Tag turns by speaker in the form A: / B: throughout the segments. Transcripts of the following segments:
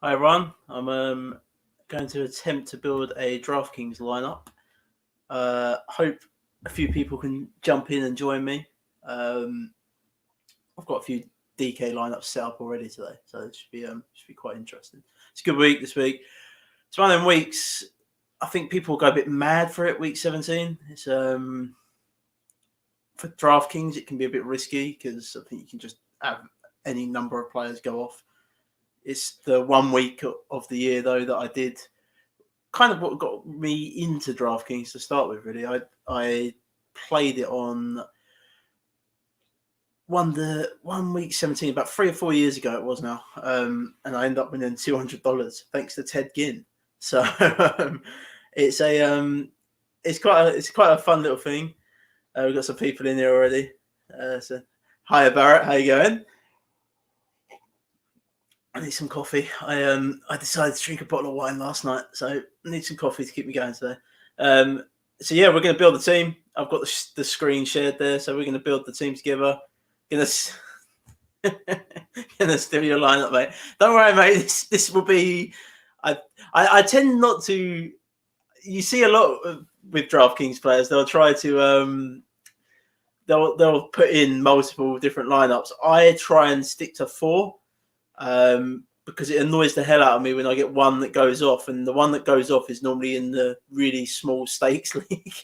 A: Hi everyone, I'm going to attempt to build a DraftKings lineup. Hope a few people can jump in and join me. I've got a few DK lineups set up already today, so it should be quite interesting. It's a good week this week. It's one of them weeks. I think people will go a bit mad for it. Week 17. It's for DraftKings, it can be a bit risky because I think you can just have any number of players go off. It's the 1 week of the year, though, that I did kind of what got me into DraftKings to start with, really. I played it on one week 17, about 3 or 4 years ago it was now. And I ended up winning $200 thanks to Ted Ginn. So it's quite a fun little thing. We've got some people in here already. So hi Barrett, how you going? I need some coffee. I decided to drink a bottle of wine last night, so I need some coffee to keep me going today. So yeah, we're going to build the team. I've got the screen shared there, so we're going to build the team together. Gonna steal your lineup, mate. Don't worry, mate. This will be. I tend not to. You see a lot with DraftKings players. They'll try to. They'll put in multiple different lineups. I try and stick to 4. Because it annoys the hell out of me when I get one that goes off, and the one that goes off is normally in the really small stakes league.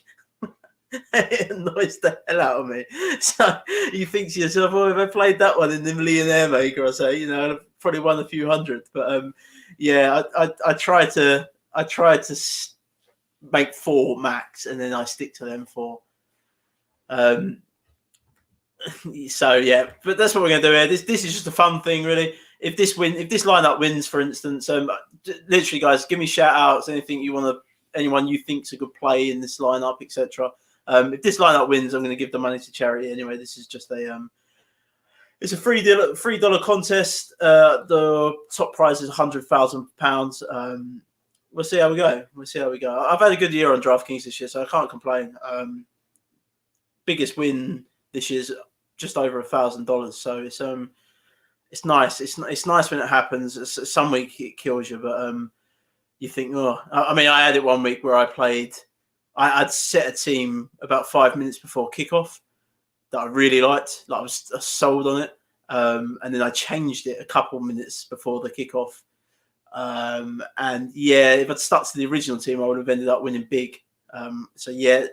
A: It annoys the hell out of me. So you think to yourself, "Oh, if I played that one in the Millionaire Maker, or so, I'd probably won a few hundred." But yeah, I try to make 4 max, and then I stick to them 4. So yeah, but that's what we're going to do here. This is just a fun thing, really. If this lineup wins, for instance, literally, guys, give me shout outs. Anything you want anyone you think's a good play in this lineup, etc. If this lineup wins, I'm going to give the money to charity. Anyway, this is just it's a $3 contest. The top prize is £100,000. We'll see how we go. I've had a good year on DraftKings this year, so I can't complain. Biggest win this year's just over $1,000. So it's nice. It's nice when it happens. Some week it kills you, but you think, oh, I mean, I had it 1 week where I'd set a team about 5 minutes before kickoff that I really liked. Like I was sold on it, and then I changed it a couple minutes before the kickoff. And yeah, if I'd stuck to the original team, I would have ended up winning big. So yeah,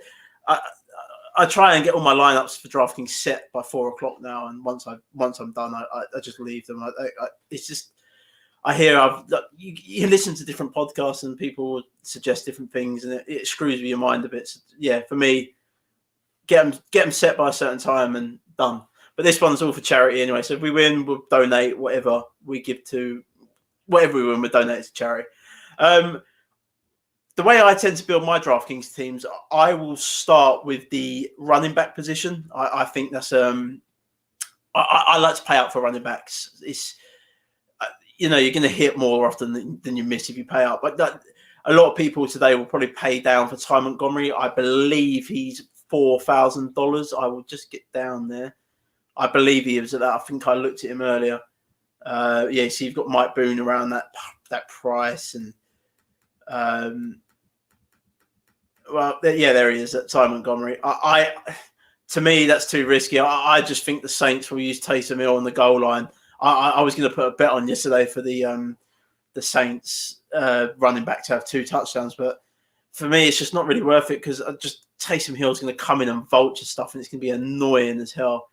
A: I try and get all my lineups for DraftKings set by 4 o'clock now, and once I'm done, I just leave them. It's just I hear you listen to different podcasts and people suggest different things, and it screws with your mind a bit. So, yeah, for me, get them set by a certain time and done. But this one's all for charity anyway. So if we win, we'll donate whatever we give to whatever we win. We'll donate to charity. The way I tend to build my DraftKings teams, I will start with the running back position. I think that's I like to pay out for running backs. It's you're going to hit more often than you miss if you pay out. But a lot of people today will probably pay down for Ty Montgomery. I believe he's $4,000. I will just get down there. I believe he was at that. I think I looked at him earlier. Yeah, so you've got Mike Boone around that price, and well, yeah, there he is at Ty Montgomery. To me, that's too risky. I just think the Saints will use Taysom Hill on the goal line. I was going to put a bet on yesterday for the Saints running back to have 2 touchdowns, but for me, it's just not really worth it because just Taysom Hill is going to come in and vulture stuff, and it's going to be annoying as hell.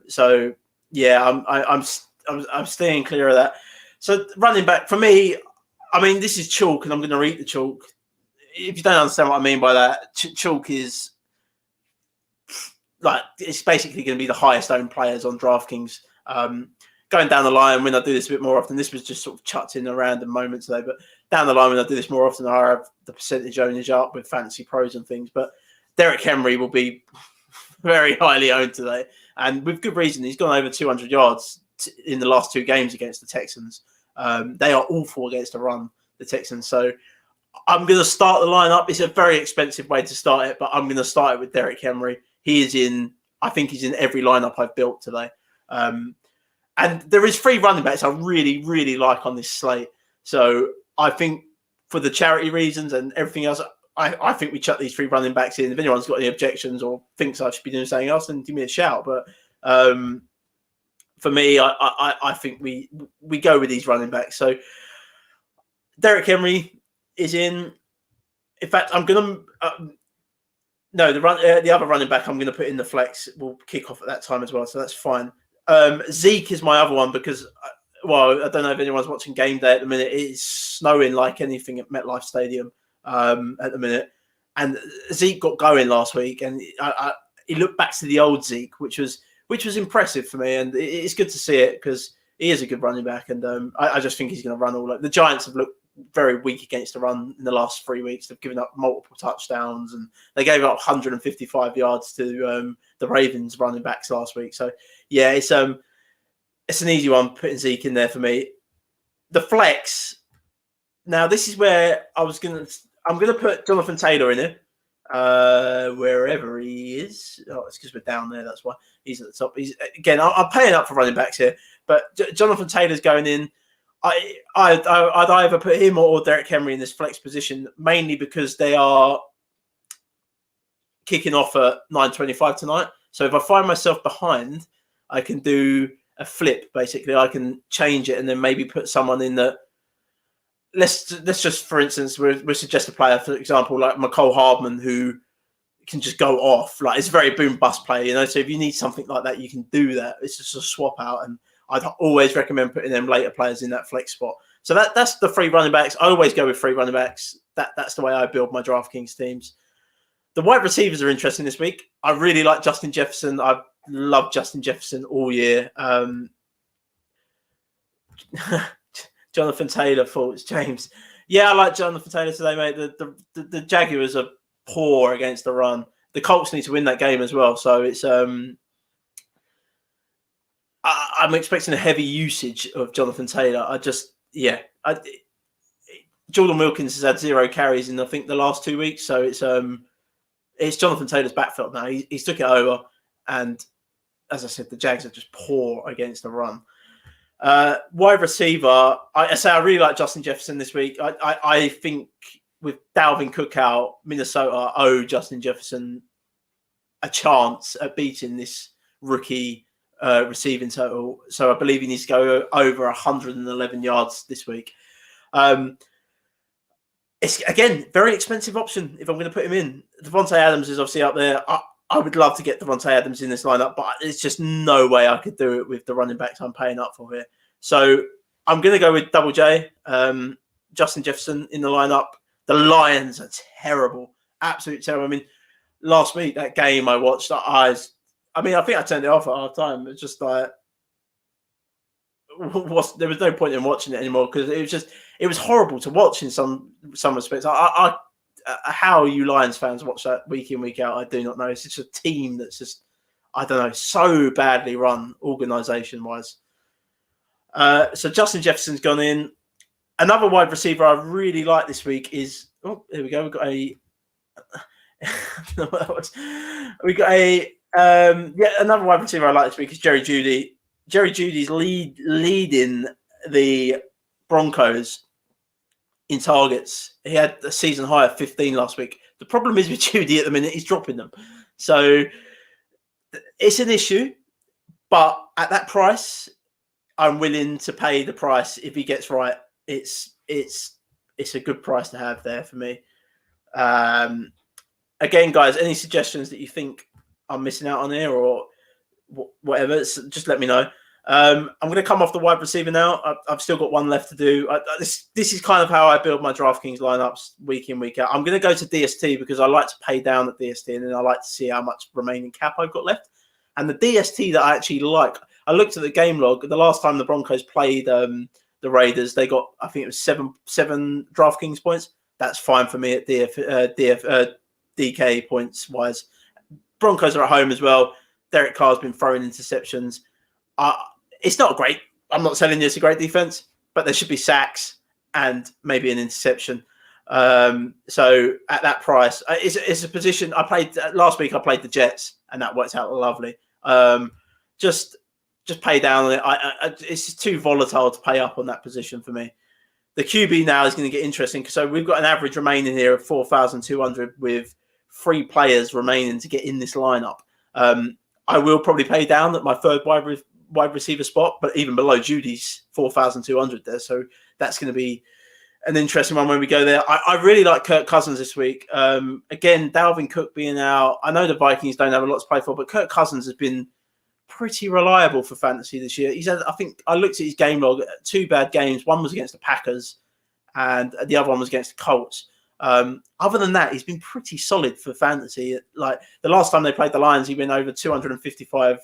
A: So yeah, I'm staying clear of that. So running back for me, I mean, this is chalk, and I'm going to eat the chalk. If you don't understand what I mean by that, chalk is like it's basically going to be the highest owned players on DraftKings. Going down the line, when I do this a bit more often, this was just sort of chucked in a random moment today, but down the line, when I do this more often, I have the percentage ownage up with fantasy pros and things. But Derrick Henry will be very highly owned today, and with good reason. He's gone over 200 yards in the last 2 games against the Texans. They are awful against the run, the Texans. So I'm going to start the lineup. It's a very expensive way to start it, but I'm going to start it with Derrick Henry. I think he's in every lineup I've built today. And there is 3 running backs I really, really like on this slate. So I think for the charity reasons and everything else, I think we chuck these 3 running backs in. If anyone's got any objections or thinks I should be doing something else, then give me a shout. But for me, I think we go with these running backs. So Derrick Henry is in. In fact, I'm going to... the other running back I'm going to put in the flex will kick off at that time as well, so that's fine. Zeke is my other one because, I don't know if anyone's watching game day at the minute. It's snowing like anything at MetLife Stadium at the minute. And Zeke got going last week, and he looked back to the old Zeke, which was impressive for me. And it's good to see it because he is a good running back. And I just think he's going to run all. The Giants have looked very weak against the run in the last 3 weeks. They've given up multiple touchdowns, and they gave up 155 yards to the Ravens running backs last week. So yeah, it's an easy one putting Zeke in there for me. The flex. Now this is where I'm gonna put Jonathan Taylor in it, wherever he is. Oh, it's because we're down there. That's why he's at the top. I'm paying up for running backs here, but Jonathan Taylor's going in. I'd either put him or Derrick Henry in this flex position, mainly because they are kicking off at 9:25 tonight. So if I find myself behind, I can do a flip. Basically, I can change it and then maybe put someone in that. Let's just, for instance, we suggest a player, for example, like McCole Hardman, who can just go off. Like, it's a very boom bust player, So if you need something like that, you can do that. It's just a swap out, and I'd always recommend putting them later players in that flex spot. So that's the 3 running backs. I always go with 3 running backs. That's the way I build my DraftKings teams. The wide receivers are interesting this week. I really like Justin Jefferson. I've loved Justin Jefferson all year. Jonathan Taylor faults James. Yeah, I like Jonathan Taylor today, mate. The Jaguars are poor against the run. The Colts need to win that game as well. So it's I'm expecting a heavy usage of Jonathan Taylor. Jordan Wilkins has had 0 carries in I think the last 2 weeks. So it's Jonathan Taylor's backfield now. He's took it over, and as I said, the Jags are just poor against the run. Wide receiver, I really like Justin Jefferson this week. I think with Dalvin Cook out, Minnesota owe Justin Jefferson a chance at beating this rookie receiving total. So I believe he needs to go over 111 yards this week. It's, again, very expensive option if I'm going to put him in. Devontae Adams is obviously up there. I would love to get Devontae Adams in this lineup, but it's just no way I could do it with the running backs I'm paying up for here. So I'm going to go with Double J, Justin Jefferson in the lineup. The Lions are terrible, absolutely terrible. I mean, last week, that game I watched, I think I turned it off at half time. It's just like, there was no point in watching it anymore because it was horrible to watch in some respects. How you Lions fans watch that week in, week out, I do not know. It's just a team that's just, I don't know, so badly run organisation-wise. So Justin Jefferson's gone in. Another wide receiver I really like this week is, here we go. We've got another wide receiver I like this week is Jerry Jeudy. Jerry Jeudy's leading the Broncos in targets. He had a season high of 15 last week. The problem is with Jeudy at the minute, he's dropping them. So it's an issue, but at that price, I'm willing to pay the price if he gets right. It's a good price to have there for me. Again, guys, any suggestions that you think I'm missing out on here or whatever, just let me know. I'm going to come off the wide receiver now. I've still got one left to do. This is kind of how I build my DraftKings lineups week in, week out. I'm going to go to DST because I like to pay down at DST and then I like to see how much remaining cap I've got left. And the DST that I actually like, I looked at the game log. The last time the Broncos played the Raiders, they got, I think it was seven DraftKings points. That's fine for me at DK points wise. Broncos are at home as well. Derek Carr's been throwing interceptions. It's not great. I'm not telling you it's a great defense, but there should be sacks and maybe an interception. So at that price, it's a position I played last week. I played the Jets and that worked out lovely. Just just pay down on it. It's just too volatile to pay up on that position for me. The QB now is going to get interesting. So we've got an average remaining here of 4,200 with 3 players remaining to get in this lineup. I will probably pay down at my third wide receiver spot, but even below Judy's 4,200 there. So that's going to be an interesting one when we go there. I really like Kirk Cousins this week. Again, Dalvin Cook being out. I know the Vikings don't have a lot to play for, but Kirk Cousins has been pretty reliable for fantasy this year. He's had, I think I looked at his game log, 2 bad games. One was against the Packers and the other one was against the Colts. Other than that, he's been pretty solid for fantasy. Like the last time they played the Lions, he went over 255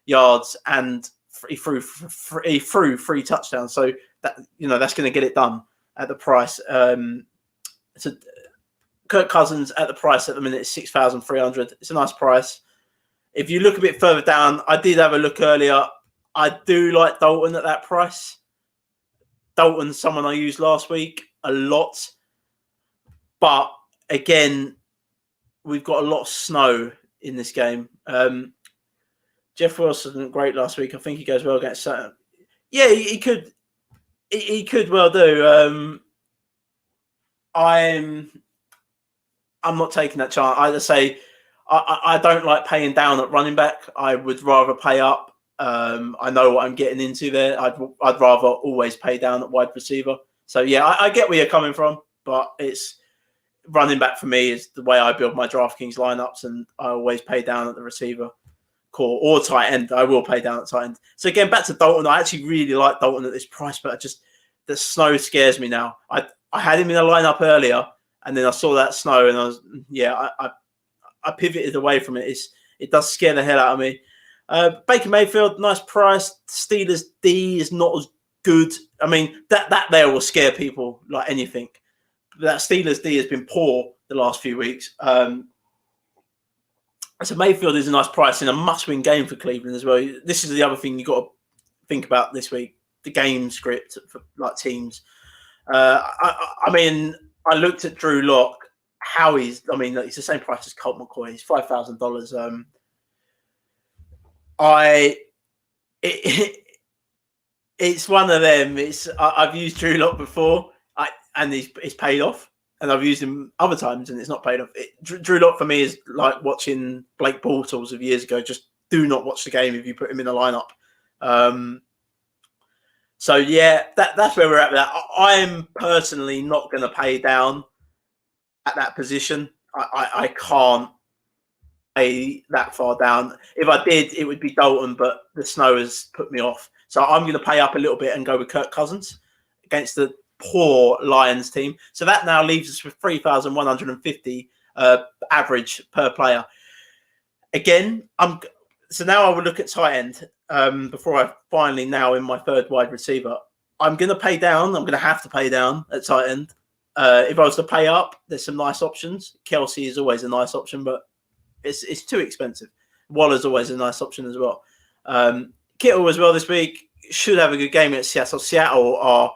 A: yards and he threw 3 touchdowns. So that, that's going to get it done at the price. So Kirk Cousins at the price at the minute is 6,300. It's a nice price. If you look a bit further down, I did have a look earlier. I do like Dalton at that price. Dalton's someone I used last week a lot. But again, we've got a lot of snow in this game. Jeff Wilson wasn't great last week. I think he goes well against Saturn. Yeah, he could. He could well do. I'm not taking that chance. I just say I don't like paying down at running back. I would rather pay up. I know what I'm getting into there. I'd rather always pay down at wide receiver. So yeah, I get where you're coming from, but it's running back for me is the way I build my DraftKings lineups, and I always pay down at the receiver core or tight end. I will pay down at tight end. So again, back to Dalton. I actually really like Dalton at this price, but the snow scares me now. I had him in a lineup earlier, and then I saw that snow, and I pivoted away from it. It does scare the hell out of me. Baker Mayfield, nice price. Steelers D is not as good. I mean, that there will scare people like anything. That Steelers D has been poor the last few weeks. So Mayfield is a nice price in a must-win game for Cleveland as well. This is the other thing you've got to think about this week, the game script for like teams. I mean, I looked at Drew Lock. He's the same price as Colt McCoy. He's $5,000. It's one of them. I've used Drew Lock before, and he's paid off. And I've used him other times, and it's not paid off. Drew Lock for me is like watching Blake Bortles of years ago. Just do not watch the game if you put him in the lineup. So yeah, that's where we're at with that. I'm personally not going to pay down at that position. I can't pay that far down. If I did, it would be Dalton, but the snow has put me off. So I'm going to pay up a little bit and go with Kirk Cousins against the poor Lions team. So that now leaves us with 3,150 average per player. Again, so now I will look at tight end before I finally now in my third wide receiver. I'm going to pay down. I'm going to have to pay down at tight end. If I was to pay up, there's some nice options. Kelsey is always a nice option, but it's too expensive. Waller's always a nice option as well. Kittle as well this week should have a good game at Seattle. Seattle are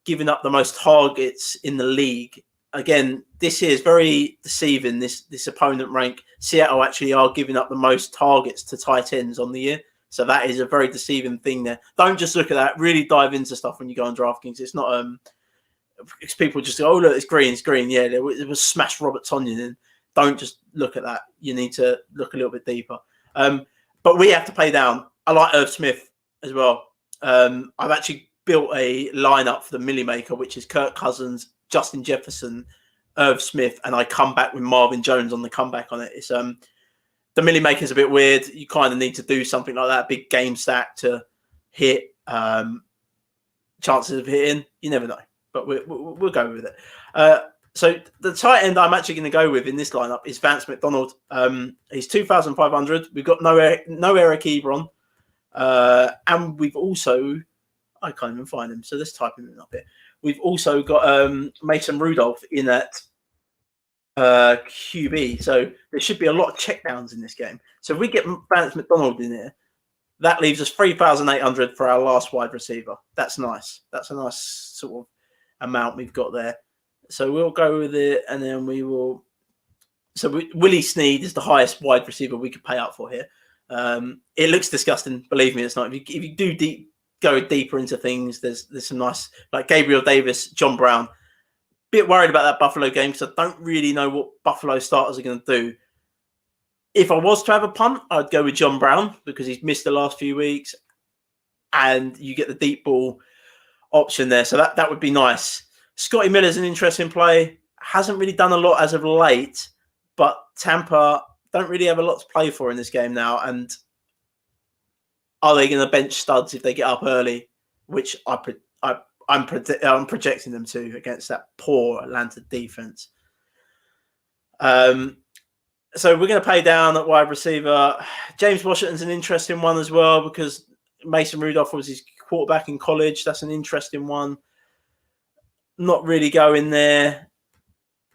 A: giving up the most targets in the league. Again, this here is very deceiving, this opponent rank. Seattle actually are giving up the most targets to tight ends on the year. So that is a very deceiving thing there. Don't just look at that. Really dive into stuff when you go on DraftKings. It's not because people just go, oh, look, it's green. Yeah, it was smashed Robert Tonyan in. Don't just look at that. You need to look a little bit deeper. But we have to pay down. I like Irv Smith as well. I've actually built a lineup for the Millie Maker, which is Kirk Cousins, Justin Jefferson, Irv Smith, and I come back with Marvin Jones on the comeback on it. It's the Millie Maker is a bit weird. You kind of need to do something like that, big game stack to hit. Chances of hitting, you never know, but we'll go with it. So the tight end I'm actually going to go with in this lineup is Vance McDonald. He's 2,500. We've got no Eric Ebron, and we've also, I can't even find him, so let's type him in up here. We've also got Mason Rudolph in at QB, so there should be a lot of checkdowns in this game. So if we get Vance McDonald in here, that leaves us 3,800 for our last wide receiver. That's nice. That's a nice sort of amount we've got there. So we'll go with it, and then we will. So Willie Snead is the highest wide receiver we could pay up for here. It looks disgusting. Believe me, it's not. If you do go deeper into things, there's some nice, like Gabriel Davis, John Brown. Bit worried about that Buffalo game because I don't really know what Buffalo starters are going to do. If I was to have a punt, I'd go with John Brown because he's missed the last few weeks, and you get the deep ball option there. So that would be nice. Scotty Miller's an interesting play. Hasn't really done a lot as of late, but Tampa don't really have a lot to play for in this game now. And are they going to bench studs if they get up early, which I'm projecting them to against that poor Atlanta defense. So we're going to pay down at wide receiver. James Washington's an interesting one as well because Mason Rudolph was his quarterback in college. That's an interesting one. Not really going there.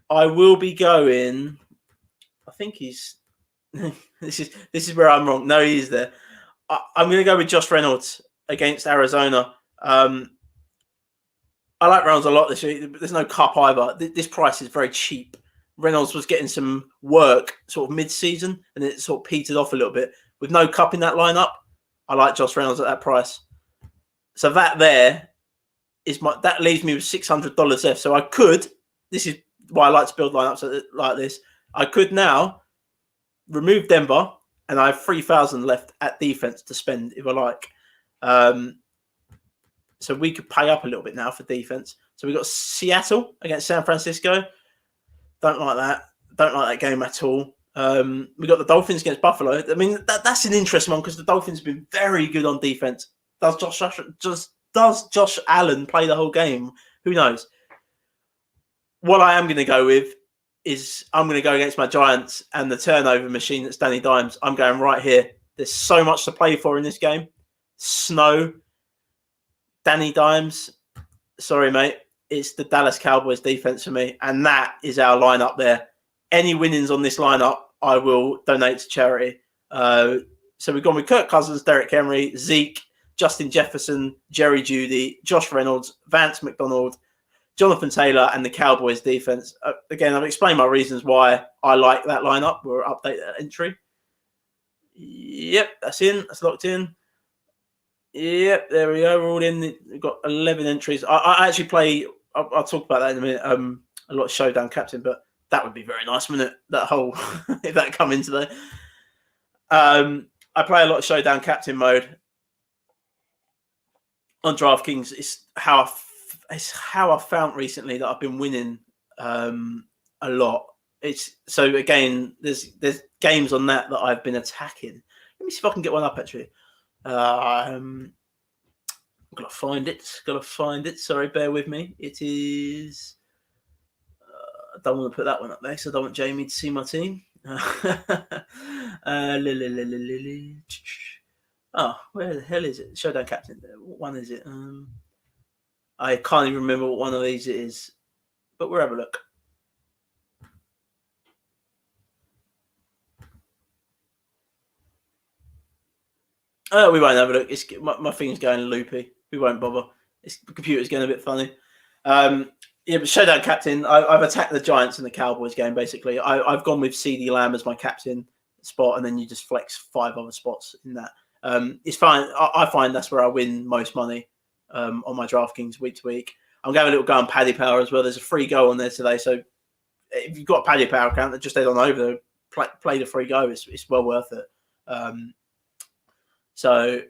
A: I will be going. I think he's. This is where I'm wrong. No, he's there. I'm going to go with Josh Reynolds against Arizona. I like Reynolds a lot this year. There's no cup either. This price is very cheap. Reynolds was getting some work sort of mid-season, and it sort of petered off a little bit. With no cup in that lineup, I like Josh Reynolds at that price. So that there is that leaves me with $600 left. So I could. This is why I like to build lineups like this. I could now remove Denver, and I have 3,000 left at defense to spend if I like. So we could pay up a little bit now for defense. So we've got Seattle against San Francisco. Don't like that. Don't like that game at all. We got the Dolphins against Buffalo. I mean, that's an interesting one because the Dolphins have been very good on defense. Does Josh Allen play the whole game? Who knows? What I am going to go with is I'm going to go against my Giants and the turnover machine that's Danny Dimes. I'm going right here. There's so much to play for in this game. Snow, Danny Dimes. Sorry, mate. It's the Dallas Cowboys defense for me. And that is our lineup there. Any winnings on this lineup, I will donate to charity. So we've gone with Kirk Cousins, Derrick Henry, Zeke, Justin Jefferson, Jerry Jeudy, Josh Reynolds, Vance McDonald, Jonathan Taylor, and the Cowboys defense. Again, I've explained my reasons why I like that lineup. We'll update that entry. Yep, that's in. That's locked in. Yep, there we go. We're all in. We've got 11 entries. I actually play. I'll talk about that in a minute. A lot of Showdown Captain, but that would be very nice, wouldn't it? That whole if that come into there. I play a lot of Showdown Captain mode on DraftKings. It's how I found recently that I've been winning a lot. It's so again, there's games on that I've been attacking. Let me see if I can get one up actually. Gotta find it. Sorry, bear with me. It is. I don't want to put that one up there, so I don't want Jamie to see my team. Oh, where the hell is it? Showdown Captain. What one is it? I can't even remember what one of these it is, but we'll have a look. Oh, we won't have a look. My thing's going loopy. We won't bother. The computer's going a bit funny. Yeah, but Showdown Captain, I've attacked the Giants in the Cowboys game, basically. I've gone with CeeDee Lamb as my captain spot, and then you just flex 5 other spots in that. It's fine. I find that's where I win most money on my DraftKings week to week. I'm going a little go on Paddy Power as well. There's a free go on there today. So if you've got a Paddy Power account, just head on over there, play the free go. It's well worth it. So,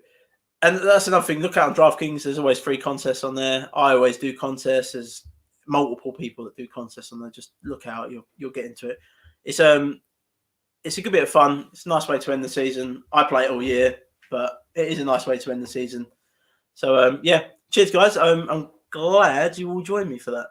A: and that's another thing. Look out on DraftKings. There's always free contests on there. I always do contests. There's multiple people that do contests on there. Just look out. You'll get into it. It's a good bit of fun. It's a nice way to end the season. I play it all year, but it is a nice way to end the season. So, yeah. Cheers, guys. I'm glad you all joined me for that.